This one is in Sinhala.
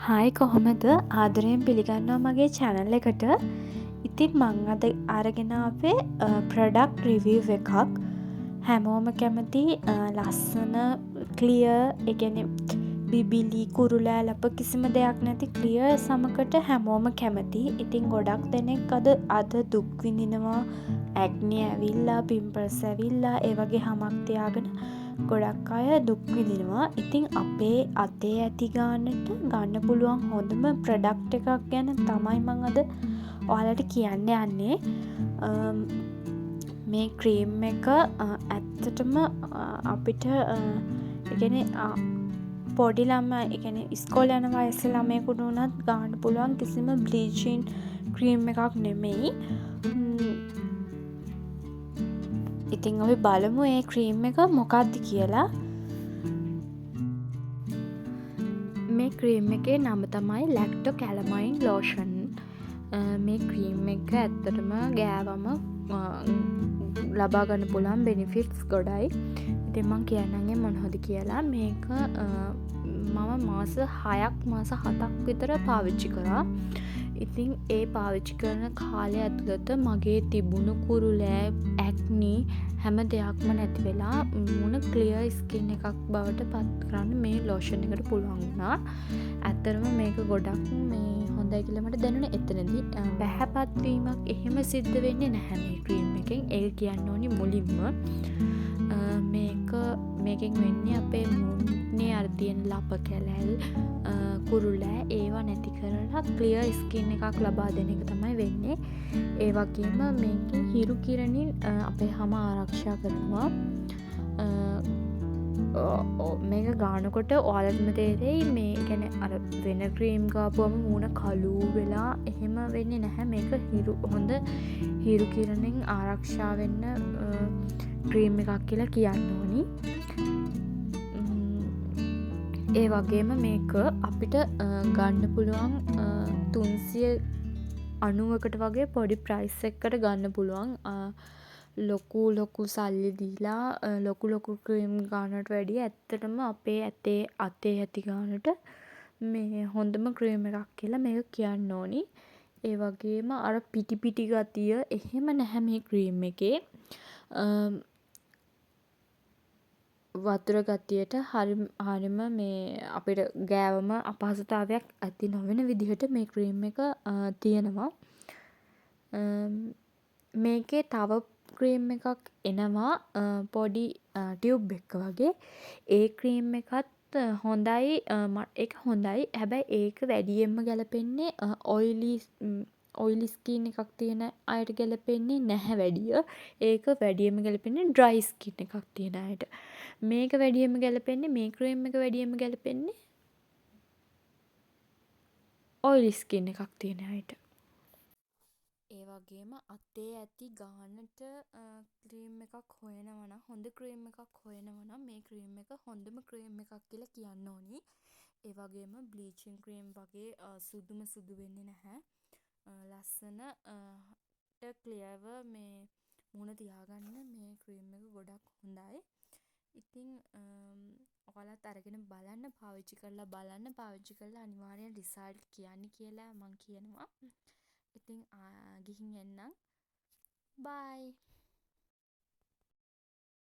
හායි කොහොමද ආදරයෙන් පිළිගන්නවා මගේ චැනල් එකට. ඉතින් මං අද අරගෙන ආවේ ප්‍රොඩක්ට් රිවිව් එකක්. හැමෝම කැමති ලස්සන ක්ලියර්, ඒ කියන්නේ බිබිලි කුරුලෑලප කිසිම දෙයක් නැති ක්ලියර් සමකට හැමෝම කැමති. ඉතින් ගොඩක් දෙනෙක් අද දුක් විඳිනවා. ඇක්නි ඇවිල්ලා, පිම්පල්ස් ඇවිල්ලා, ඒ වගේ හමක් තියාගෙන ගොඩක් අය දුක් විඳිනවා. ඉතින් අපේ අතේ ඇති ගානට ගන්න පුළුවන් හොඳම ප්‍රොඩක්ට් එකක් ගැන තමයි මං අද ඔයාලට කියන්න යන්නේ. මේ ක්‍රීම් එක ඇත්තටම අපිට පොඩි ළමයි, ඒ කියන්නේ ඉස්කෝලේ යන වයසේ ළමයෙකුට උනත් ගන්න පුළුවන් කිසිම බ්ලීචින් ක්‍රීම් එකක් නෙමෙයි. ඉතින් අපි බලමු ඒ ක්‍රීම් එක මොකක්ද කියලා. මේ ක්‍රීම් එකේ නම තමයි ලැක්ටෝ කැලමයින් ලෝෂන්. මේ ක්‍රීම් එක ඇත්තටම ගෑවම ලබා ගන්න පුළුවන් බෙනිෆිට්ස් ගොඩයි. ඉතින් මං කියන්නම්ගේ මොනවද කියලා. මේක මම මාස 6ක් මාස 7ක් විතර පාවිච්චි කරා. ඉතින් ඒ පාවිච්චි කරන කාලය ඇතුළත මගේ තිබුණු කුරුලෑ, ඇක්නි හැම දෙයක්ම නැති වෙලා මුණ ක්ලියර් ස්කින් එකක් බවට පත් කරන්න මේ ලෝෂන් එකට පුළුවන් වුණා. ඇත්තටම මේක ගොඩක් හොඳයි කියලා මට දැනුණේ එතනදී. පැහැපත්වීමක් එහෙම සිද්ධ වෙන්නේ නැහැ මේ ක්‍රීම් එකෙන්. ඒක කියන්න ඕනි මුලින්ම. මේකෙන් වෙන්නේ අපේ මුහුණේ අර තියෙන ලප කැලැල්, කුරුලෑ ඒවා නැති කරලා ක්ලියර් ස්කින් එකක් ලබා දෙන එක තමයි වෙන්නේ. ඒ වගේම මේකෙන් හිරු කිරණින් අපේ හම ආරක්ෂා කරනවා. මේක ගානකොට ඔයාලටම තේරෙයි මේ කියන්නේ අර වෙන ක්‍රීම් ගාපුවම මූණ කළු වෙලා එහෙම වෙන්නේ නැහැ. මේක හොඳ හිරු කිරණෙන් ආරක්ෂා වෙන්න ක්‍රීම් එකක් කියලා කියන්න ඕනි. ඒ වගේම මේක අපිට ගන්න පුළුවන් 390කට වගේ පොඩි ප්‍රයිස් එකකට ගන්න පුළුවන්. ලොකු සල්ලි දීලා ලොකු ක්‍රීම් ගානට වැඩිය ඇත්තටම අපේ අතේ ඇති ගානට මේ හොඳම ක්‍රීම් එකක් කියලා මේක කියන්න ඕනි. ඒ වගේම අර පිටි ගතිය එහෙම නැහැ මේ ක්‍රීම් එකේ. වතුර ගතියට හරිම මේ අපිට ගෑවම අපහසුතාවයක් ඇති නොවන විදිහට මේ ක්‍රීම් එක තියෙනවා. මේකේ තව ක්‍රීම් එකක් එනවා පොඩි ටියුබ් එක වගේ. ඒ ක්‍රීම් එකත් හොඳයි. ඒක හොඳයි. හැබැයි ඒක වැඩියෙන්ම ගැලපෙන්නේ ඔයිලි ස්කින් එකක් තියෙන අයට ගැලපෙන්නේ නැහැ වැඩිය. ඒක වැඩියෙන්ම ගැලපෙන්නේ ඩ්‍රයි ස්කින් එකක් තියෙන අයට. මේ ක්‍රීම් එක වැඩියෙන්ම ගැලපෙන්නේ ඔයිලි ස්කින් එකක් තියෙන අයට. ඒ වගේම අතේ ඇති ගානට ක්‍රීම් එකක් හොයනවා නම්, හොඳ ක්‍රීම් එකක් හොයනවා නම් මේ ක්‍රීම් එක හොඳම ක්‍රීම් එකක් කියලා කියන්න ඕනි. ඒ වගේම බ්ලීචින් ක්‍රීම් වගේ සුදු වෙන්නේ නැහැ. ලස්සනට ක්ලියර්ව මේ මුණ තියාගන්න මේ ක්‍රීම් එක ගොඩක් හොඳයි. ඉතින් ඔයාලත් අරගෙන බලන්න, පාවිච්චි කරලා අනිවාර්යෙන් රිසල්ට් කියන්න කියලා මං කියනවා. ඉතින් ගිහින් එන්නම්. බයි.